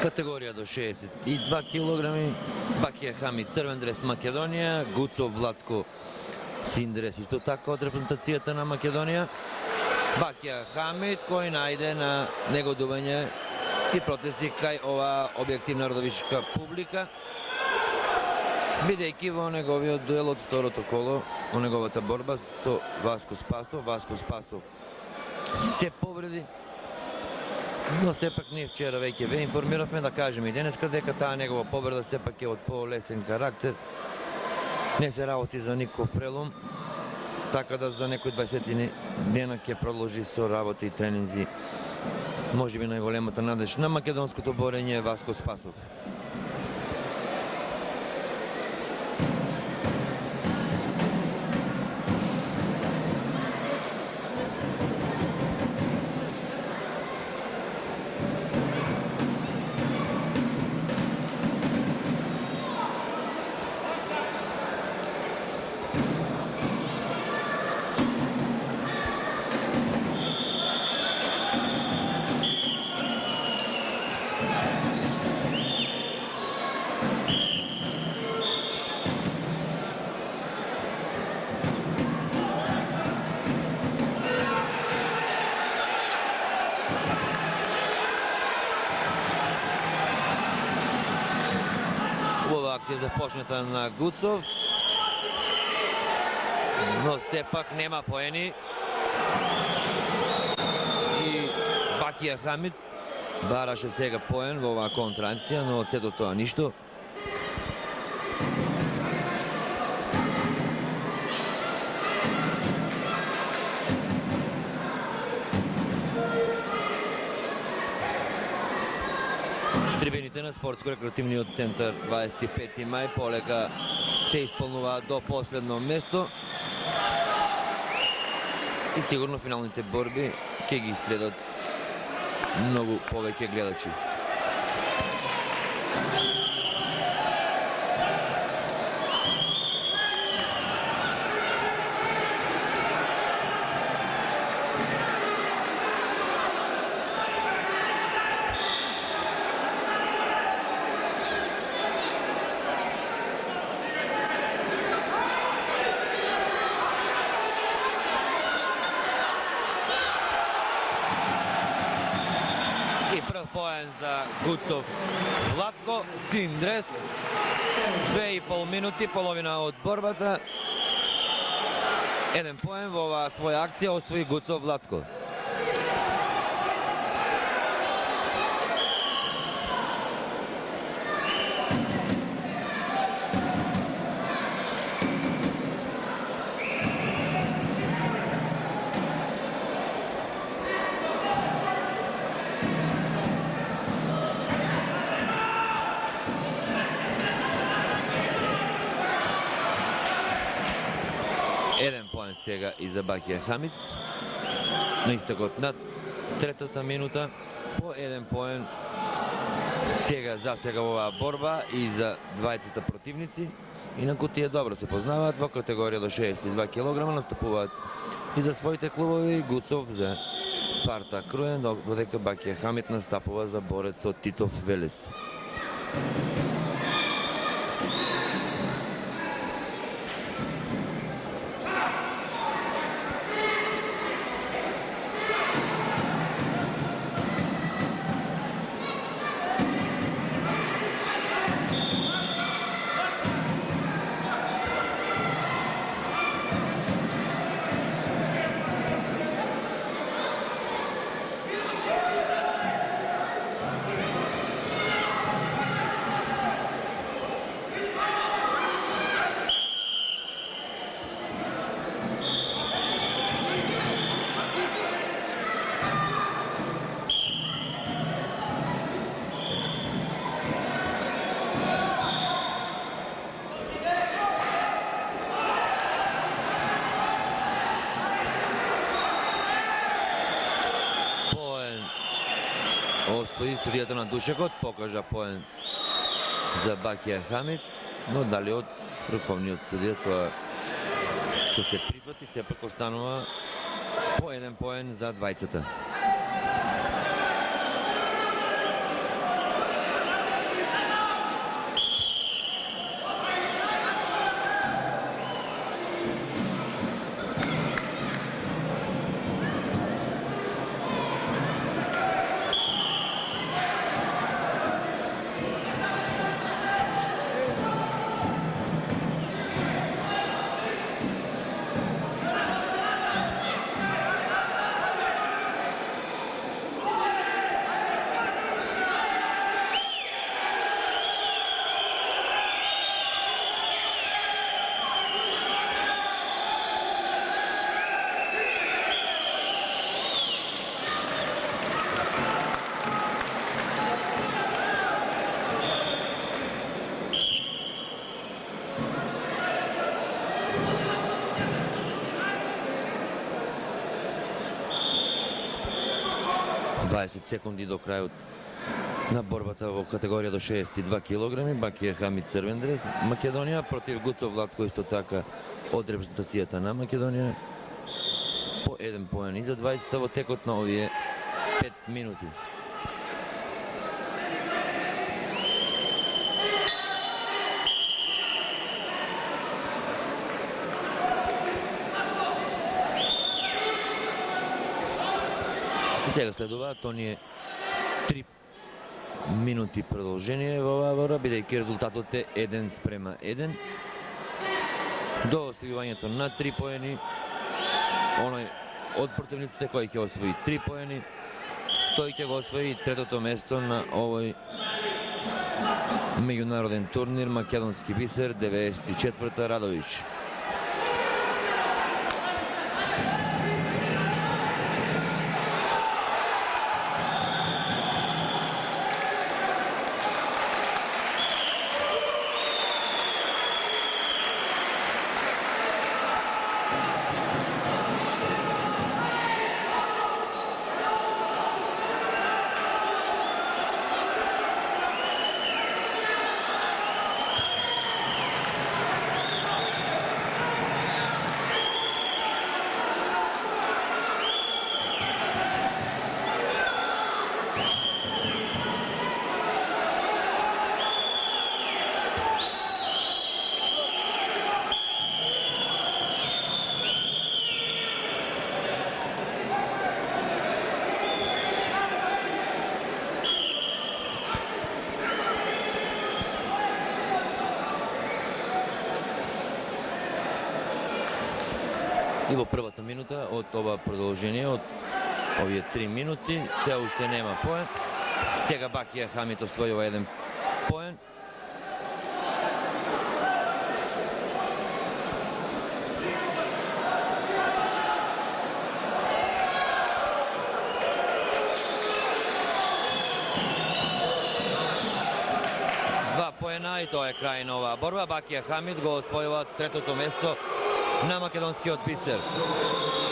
Категорија до 62 килограми. Бакија Хамид, црвен дрес Македонија. Гуцов Владко, син дрес исто така од репрезентацијата на Македонија. Бакија Хамид кој најде на негодување и протести кај ова објективна родовишка публика, бидејќи во неговиот дуел од второто коло, во неговата борба со Васко Спасов. Васко Спасов се повреди, но сепак ние вчера веќе ве информиравме, да кажеме и денеска, дека таа негова повреда сепак е од полесен карактер. Не се работи за никаков прелом, така да за некои 20 дена ќе продолжи со работи и тренинзи. Може би најголемата надеж на македонското борење е Васко Спасов. Акција започната на Гуцов, но сепак нема поени и Бакија Хамид бараше сега поен во оваа контраакција, но од сето тоа ништо. Трибините на спортско-рекреативниот центар 25 мај полека се исполнуваат до последно место и сигурно финалните борби ќе ги следат многу повеќе гледачи. Поен за Гуцов Владко, син дрес, 2,5 минути, половина од борбата. Еден поен во оваа своја акција освои Гуцов Владко. Еден поен сега и за Бакија Хамид. На истекот на третата минута, по еден поен сега за сега оваа борба и за двајцата противници. Инаку тие добро се познаваат, во категорија до 62 кг настапуваат и за своите клубови. Гуцов за Спартак Руен, додека Бакија Хамид настапува за борецот Титов Велес. Освои судијата на Душекот, покажа поен за Бакија Хамид, но дали од врховниот судија тоа ќе се прифати, сепак останува по еден поен за двајцата. 20 секунди до крајот на борбата во категорија до 62 кг. Бакија Хамид црвен дрес Македонија против Гуцо Владко исто така од репрезентацијата на Македонија. По 1 поен и за 20 во текот на овие 5 минути. И сега следува, то ни е 3 минути продолжение во оваа борба, бидејќи резултатот е 1:1. До освојувањето на 3 поени, оној од противниците кој ќе освои 3 поени, тој ќе го освои третото место на овој меѓународен турнир Македонски бисер 94-та Радовиќ. И во првата минута од ова продолжение, од овие 3 минути, се уште нема поен. Сега Бакија Хамид освојува 1 поен. Два поена и тоа е крај на оваа борба. Бакија Хамид го освојува третото место на македонскиот бисер.